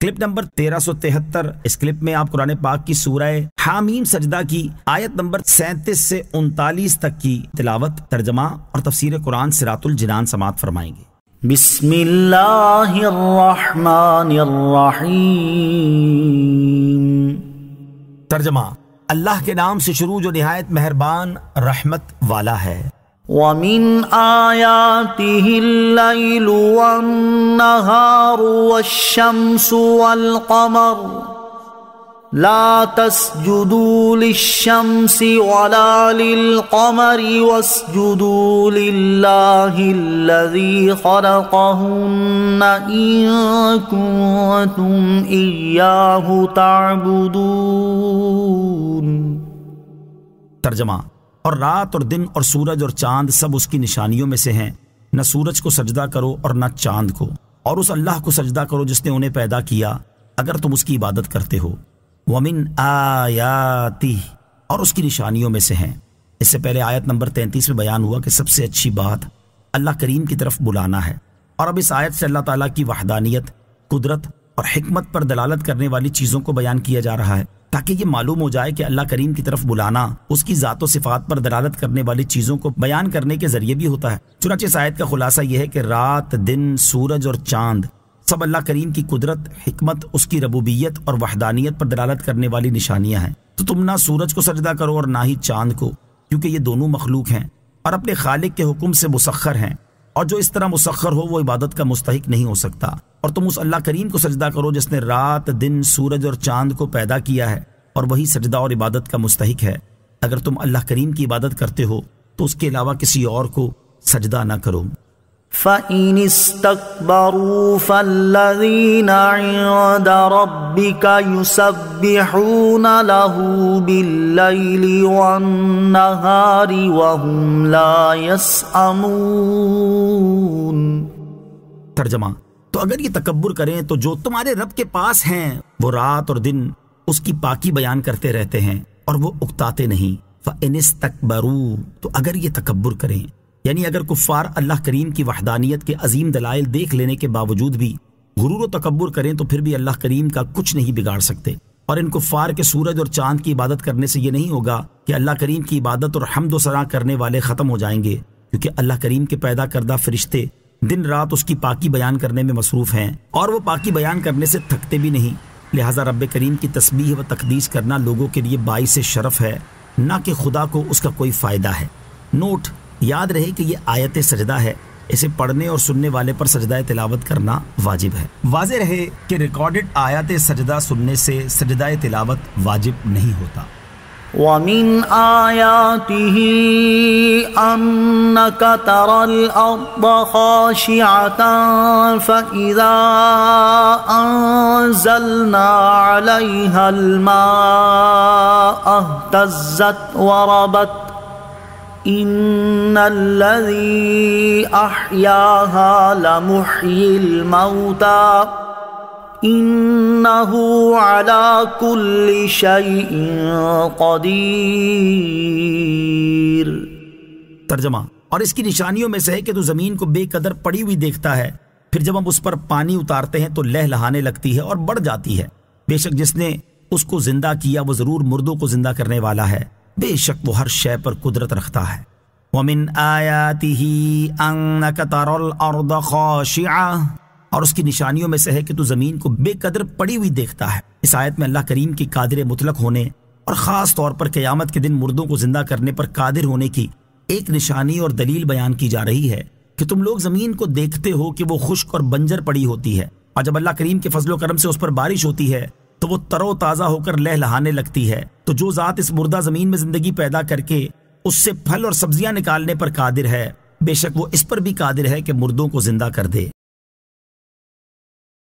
Clip number 1373۔ اس clip میں آپ قرآن پاک کی سورہ حامیم سجدہ کی آیت نمبر 37 سے 39 تک کی تلاوت، ترجمہ اور تفسیر قرآن صراط الجنان سماعت فرمائیں گے۔ بسم اللہ الرحمن الرحیم۔ ترجمہ، اللہ کے نام سے شروع جو نہایت مہربان رحمت والا ہے۔ وَمِنْ آيَاتِهِ اللَّيْلُ وَالنَّهَارُ وَالشَّمْسُ وَالْقَمَرُ لَا تَسْجُدُوا لِلشَّمْسِ وَلَا لِلْقَمَرِ وَاسْجُدُوا لِلَّهِ الَّذِي خَلَقَهُنَّ إِن كُنتُمْ إِيَّاهُ تَعْبُدُونَ۔ ترجمہ، اور رات اور دن اور سورج اور چاند سب اس کی نشانیوں میں سے ہیں، نہ سورج کو سجدہ کرو اور نہ چاند کو، اور اس اللہ کو سجدہ کرو جس نے انہیں پیدا کیا اگر تم اس کی عبادت کرتے ہو۔ وَمِنْ آیَاتِهِ، اور اس کی نشانیوں میں سے ہیں۔ اس سے پہلے آیت نمبر 33 میں بیان ہوا کہ سب سے اچھی بات اللہ کریم کی طرف بلانا ہے، اور اب اس آیت سے اللہ تعالیٰ کی وحدانیت، قدرت اور حکمت پر دلالت کرنے والی چیزوں کو بیان کیا جا رہا ہے، تاکہ یہ معلوم ہو جائے کہ اللہ کریم کی طرف بلانا اس کی ذات و صفات پر دلالت کرنے والی چیزوں کو بیان کرنے کے ذریعے بھی ہوتا ہے۔ چنانچہ اس آیت کا خلاصہ یہ ہے کہ رات، دن، سورج اور چاند سب اللہ کریم کی قدرت، حکمت، اس کی ربوبیت اور وحدانیت پر دلالت کرنے والی نشانیاں ہیں۔ تو تم نہ سورج کو سجدہ کرو اور نہ ہی چاند کو، کیونکہ یہ دونوں مخلوق ہیں اور اپنے خالق کے حکم سے مسخر ہیں، اور جو اس طرح مسخر ہو وہ عبادت کا مستحق نہیں ہو سکتا۔ اور تم اس اللہ کریم کو سجدہ کرو جس نے رات، دن، سورج اور چاند کو پیدا کیا ہے، اور وہی سجدہ اور عبادت کا مستحق ہے۔ اگر تم اللہ کریم کی عبادت کرتے ہو تو اس کے علاوہ کسی اور کو سجدہ نہ کرو۔ فَإِنِ اسْتَكْبَرُوا فَالَّذِينَ عِندَ رَبِّكَ يُسَبِّحُونَ لَهُ بِاللَّيْلِ وَالنَّهَارِ وَهُمْ لَا يَسْأَمُونَ۔ ترجمہ، تو اگر یہ تکبر کریں تو جو تمہارے رب کے پاس ہیں وہ رات اور دن اس کی پاکی بیان کرتے رہتے ہیں اور وہ اکتاتے نہیں۔ فَإِنِ اسْتَكْبَرُوا، تو اگر یہ تکبر کریں، یعنی اگر کفار اللہ کریم کی وحدانیت کے عظیم دلائل دیکھ لینے کے باوجود بھی غرور و تکبر کریں تو پھر بھی اللہ کریم کا کچھ نہیں بگاڑ سکتے۔ اور ان کفار کے سورج اور چاند کی عبادت کرنے سے یہ نہیں ہوگا کہ اللہ کریم کی عبادت اور حمد و ثنا کرنے والے ختم ہو جائیں گے، کیونکہ اللہ کریم کے پیدا کردہ فرشتے دن رات اس کی پاکی بیان کرنے میں مصروف ہیں، اور وہ پاکی بیان کرنے سے تھکتے بھی نہیں۔ لہٰذا رب کریم کی تسبیح و تقدیس کرنا لوگوں کے لیے باعث شرف ہے، نہ کہ خدا کو اس کا کوئی فائدہ ہے۔ نوٹ، یاد رہے کہ یہ آیت سجدہ ہے، اسے پڑھنے اور سننے والے پر سجدہ تلاوت کرنا واجب ہے۔ واضح رہے کہ ریکارڈڈ آیات سجدہ سننے سے سجدہ تلاوت واجب نہیں ہوتا۔ وَمِنْ آيَاتِهِ أَنَّكَ تَرَى الْأَرْضَ خَاشِعَةً فَإِذَا أَنزَلْنَا عَلَيْهَا الْمَاءَ اهْتَزَّتْ وَرَبَتْ إِنَّ الَّذِي أَحْيَاهَا لَمُحْيِي الْمَوْتَى إِنَّهُ عَلَى كُلِّ شَيْءٍ قَدِيرٌ۔ ترجمہ، اور اس کی نشانیوں میں سے ہے کہ تو زمین کو بے قدر پڑی ہوئی دیکھتا ہے، پھر جب ہم اس پر پانی اتارتے ہیں تو لہلہانے لگتی ہے اور بڑھ جاتی ہے۔ بے شک جس نے اس کو زندہ کیا وہ ضرور مردوں کو زندہ کرنے والا ہے، بے شک وہ ہر شے پر قدرت رکھتا ہے۔ وَمِنْ آيَاتِهِ أَنَّكَ تَرَى الْأَرْضَ خَاشِعَةً، اور اس کی نشانیوں میں سے ہے کہ تو زمین کو بے قدر پڑی ہوئی دیکھتا ہے۔ اس آیت میں اللہ کریم کی قادر مطلق ہونے اور خاص طور پر قیامت کے دن مردوں کو زندہ کرنے پر قادر ہونے کی ایک نشانی اور دلیل بیان کی جا رہی ہے کہ تم لوگ زمین کو دیکھتے ہو کہ وہ خشک اور بنجر پڑی ہوتی ہے، اور جب اللہ کریم کے فضل و کرم سے اس پر بارش ہوتی ہے تو وہ تر و تازہ ہو کر لہلہانے لگتی ہے۔ تو جو ذات اس مردہ زمین میں زندگی پیدا کر کے اس سے پھل اور سبزیاں نکالنے پر قادر ہے، بے شک وہ اس پر بھی قادر ہے کہ مردوں کو زندہ کر دے۔